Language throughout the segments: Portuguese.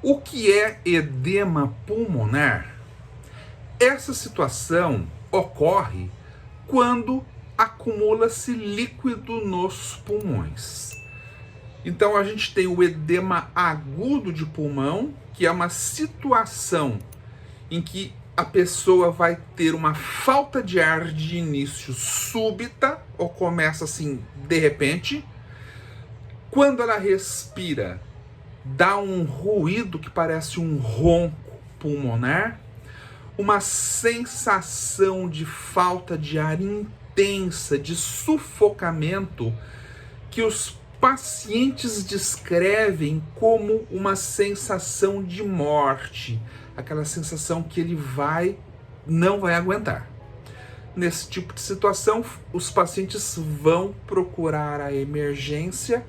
O que é edema pulmonar? Essa situação ocorre quando acumula-se líquido nos pulmões. Então a gente tem o edema agudo de pulmão, que é uma situação em que a pessoa vai ter uma falta de ar de início súbita, ou começa assim de repente. Quando ela respira, dá um ruído que parece um ronco pulmonar, uma sensação de falta de ar intensa, de sufocamento, que os pacientes descrevem como uma sensação de morte, aquela sensação que ele não vai aguentar. Nesse tipo de situação, os pacientes vão procurar a emergência,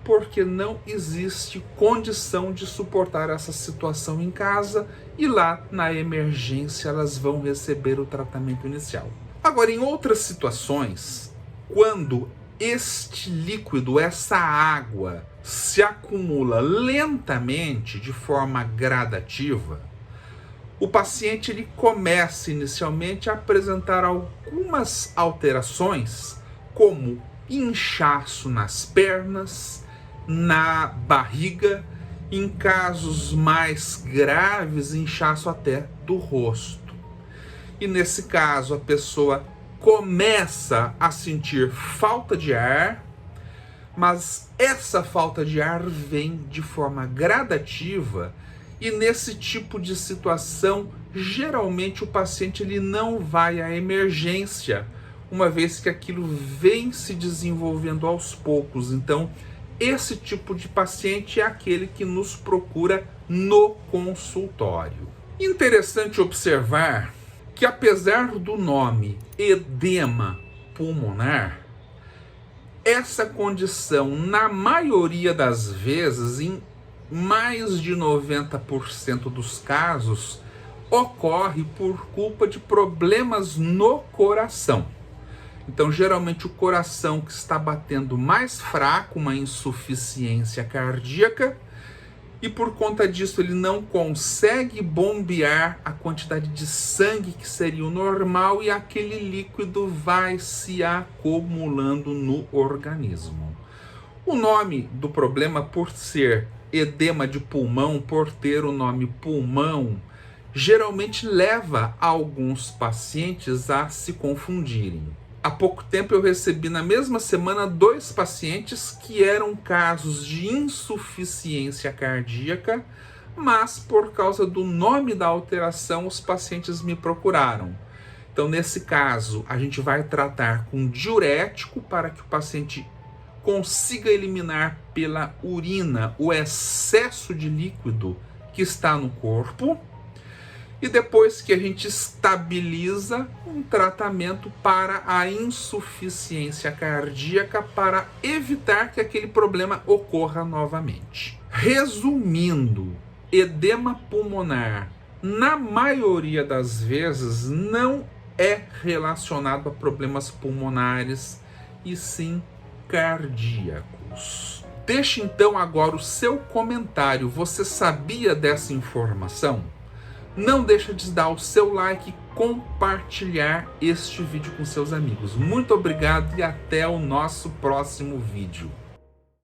porque não existe condição de suportar essa situação em casa, e lá na emergência elas vão receber o tratamento inicial. Agora, em outras situações, quando este líquido, essa água, se acumula lentamente, de forma gradativa, o paciente ele começa inicialmente a apresentar algumas alterações, como inchaço nas pernas, na barriga, em casos mais graves, inchaço até do rosto. E nesse caso a pessoa começa a sentir falta de ar, mas essa falta de ar vem de forma gradativa, e nesse tipo de situação, geralmente o paciente ele não vai à emergência, uma vez que aquilo vem se desenvolvendo aos poucos. Então, esse tipo de paciente é aquele que nos procura no consultório. Interessante observar que, apesar do nome edema pulmonar, essa condição, na maioria das vezes, em mais de 90% dos casos, ocorre por culpa de problemas no coração. Então, geralmente o coração que está batendo mais fraco, uma insuficiência cardíaca, e por conta disso ele não consegue bombear a quantidade de sangue que seria o normal, e aquele líquido vai se acumulando no organismo. O nome do problema, por ser edema de pulmão, por ter o nome pulmão, geralmente leva alguns pacientes a se confundirem. Há pouco tempo eu recebi na mesma semana 2 pacientes que eram casos de insuficiência cardíaca, mas por causa do nome da alteração os pacientes me procuraram. Então, nesse caso, a gente vai tratar com diurético para que o paciente consiga eliminar pela urina o excesso de líquido que está no corpo. E depois que a gente estabiliza, um tratamento para a insuficiência cardíaca, para evitar que aquele problema ocorra novamente. Resumindo, edema pulmonar, na maioria das vezes, não é relacionado a problemas pulmonares, e sim cardíacos. Deixe então agora o seu comentário. Você sabia dessa informação? Não deixa de dar o seu like e compartilhar este vídeo com seus amigos. Muito obrigado e até o nosso próximo vídeo.